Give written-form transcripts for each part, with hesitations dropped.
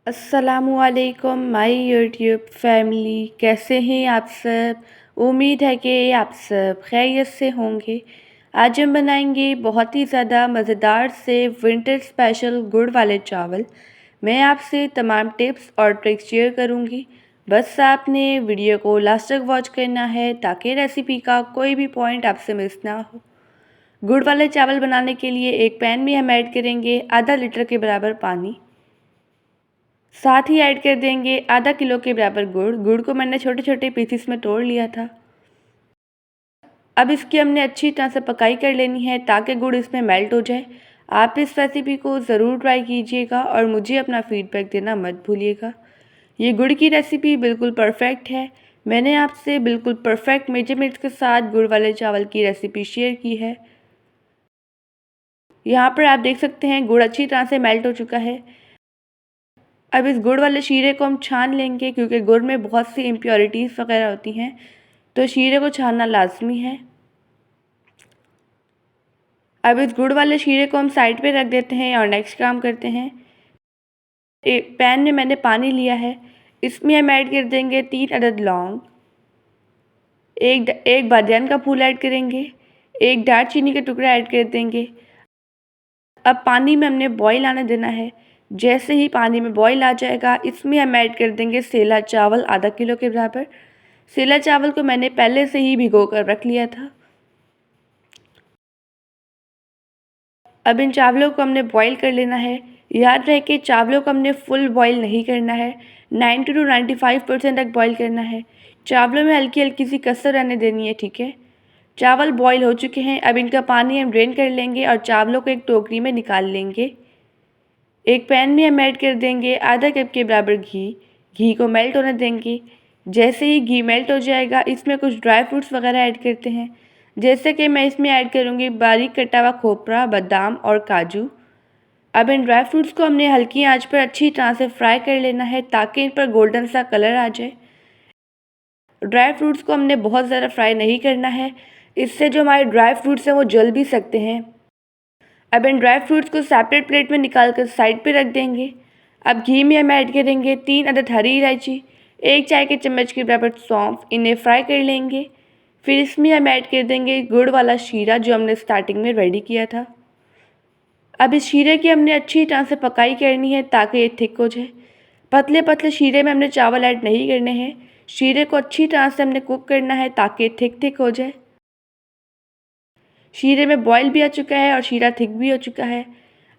अस्सलामुअलैकुम my YouTube family, कैसे हैं आप सब। उम्मीद है कि आप सब खैरियत से होंगे। आज हम बनाएंगे बहुत ही ज़्यादा मज़ेदार से विंटर स्पेशल गुड़ वाले चावल। मैं आपसे तमाम टिप्स और ट्रिक्स शेयर करूंगी। बस आपने वीडियो को लास्ट तक वॉच करना है ताकि रेसिपी का कोई भी पॉइंट आपसे मिस ना हो। गुड़ वाले चावल बनाने के लिए एक पैन में हम ऐड करेंगे आधा लीटर के बराबर पानी। साथ ही ऐड कर देंगे आधा किलो के बराबर गुड़ को मैंने छोटे छोटे पीसेस में तोड़ लिया था। अब इसकी हमने अच्छी तरह से पकाई कर लेनी है ताकि गुड़ इसमें मेल्ट हो जाए। आप इस रेसिपी को ज़रूर ट्राई कीजिएगा और मुझे अपना फीडबैक देना मत भूलिएगा। ये गुड़ की रेसिपी बिल्कुल परफेक्ट है। मैंने आपसे बिल्कुल परफेक्ट मेजरमेंट्स के साथ गुड़ वाले चावल की रेसिपी शेयर की है। यहाँ पर आप देख सकते हैं गुड़ अच्छी तरह से मेल्ट हो चुका है। अब इस गुड़ वाले शीरे को हम छान लेंगे क्योंकि गुड़ में बहुत सी इम्प्योरिटीज़ वगैरह होती हैं, तो शीरे को छानना लाजमी है। अब इस गुड़ वाले शीरे को हम साइड पे रख देते हैं और नेक्स्ट काम करते हैं। एक पैन में मैंने पानी लिया है, इसमें हम ऐड कर देंगे 3 अदद लौंग, एक बादियान का फूल ऐड करेंगे, एक दालचीनी का टुकड़ा ऐड कर देंगे। अब पानी में हमने बॉईल आने देना है। जैसे ही पानी में बॉईल आ जाएगा इसमें हम ऐड कर देंगे सेला चावल आधा किलो के बराबर। सेला चावल को मैंने पहले से ही भिगो कर रख लिया था। अब इन चावलों को हमने बॉईल कर लेना है। याद रहे कि चावलों को हमने फुल बॉईल नहीं करना है, 90 to 95% तक बॉईल करना है। चावलों में हल्की हल्की सी कसर रहने देनी है, ठीक है। चावल बॉईल हो चुके हैं। अब इनका पानी हम ड्रेन कर लेंगे और चावलों को एक टोकरी में निकाल लेंगे। एक पैन में हम ऐड कर देंगे आधा कप के बराबर घी को मेल्ट होने देंगे। जैसे ही घी मेल्ट हो जाएगा इसमें कुछ ड्राई फ्रूट्स वगैरह ऐड करते हैं, जैसे कि मैं इसमें ऐड करूँगी बारीक कटा हुआ खोपरा, बादाम और काजू। अब इन ड्राई फ्रूट्स को हमने हल्की आंच पर अच्छी तरह से फ्राई कर लेना है ताकि इन पर गोल्डन सा कलर आ जाए। ड्राई फ्रूट्स को हमने बहुत ज़्यादा फ्राई नहीं करना है, इससे जो हमारे ड्राई फ्रूट्स हैं वो जल भी सकते हैं। अब इन ड्राई फ्रूट्स को सेपरेट प्लेट में निकाल कर साइड पे रख देंगे। अब घी में हम ऐड करेंगे 3 अदद हरी इलायची, 1 चाय के चम्मच के बराबर सौंफ, इन्हें फ्राई कर लेंगे। फिर इसमें हम ऐड कर देंगे गुड़ वाला शीरा जो हमने स्टार्टिंग में रेडी किया था। अब इस शीरे की हमने अच्छी तरह से पकाई करनी है ताकि ये थिक हो जाए। पतले पतले शीरे में हमने चावल ऐड नहीं करने हैं। शीरे को अच्छी तरह से हमने कुक करना है ताकि थिक थिक हो जाए। शीरे में बॉईल भी आ चुका है और शीरा थिक भी हो चुका है।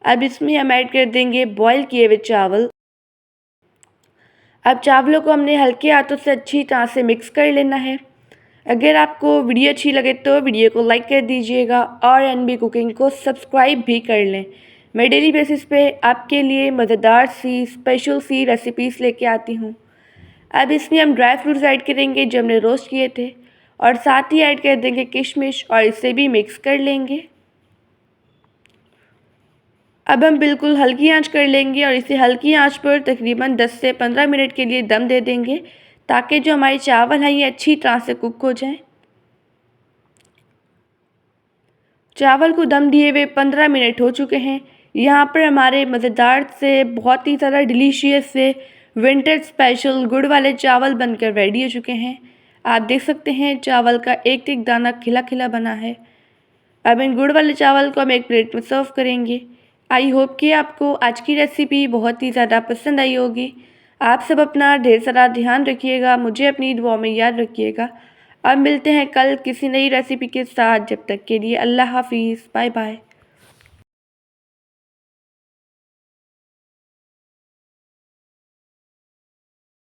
अब इसमें हम ऐड कर देंगे बॉईल किए हुए चावल। अब चावलों को हमने हल्के हाथों से अच्छी तरह से मिक्स कर लेना है। अगर आपको वीडियो अच्छी लगे तो वीडियो को लाइक कर दीजिएगा और एनबी कुकिंग को सब्सक्राइब भी कर लें। मैं डेली बेसिस पे आपके लिए मज़ेदार सी स्पेशल सी रेसिपीज़ लेके आती हूँ। अब इसमें हम ड्राई फ्रूट्स ऐड करेंगे जो हमने रोस्ट किए थे और साथ ही ऐड कर देंगे किशमिश और इसे भी मिक्स कर लेंगे। अब हम बिल्कुल हल्की आंच कर लेंगे और इसे हल्की आंच पर तकरीबन 10 से 15 मिनट के लिए दम दे देंगे ताकि जो हमारे चावल हैं ये अच्छी तरह से कुक हो जाएं। चावल को दम दिए हुए 15 मिनट हो चुके हैं। यहाँ पर हमारे मज़ेदार से बहुत ही ज़्यादा डिलीशियस से विंटर स्पेशल गुड़ वाले चावल बनकर रेडी हो चुके हैं। आप देख सकते हैं चावल का एक एक दाना खिला खिला बना है। अब इन गुड़ वाले चावल को हम एक प्लेट में सर्व करेंगे। आई होप कि आपको आज की रेसिपी बहुत ही ज़्यादा पसंद आई होगी। आप सब अपना ढेर सारा ध्यान रखिएगा, मुझे अपनी दुआ में याद रखिएगा। अब मिलते हैं कल किसी नई रेसिपी के साथ। जब तक के लिए अल्लाह हाफिज़, बाय बाय।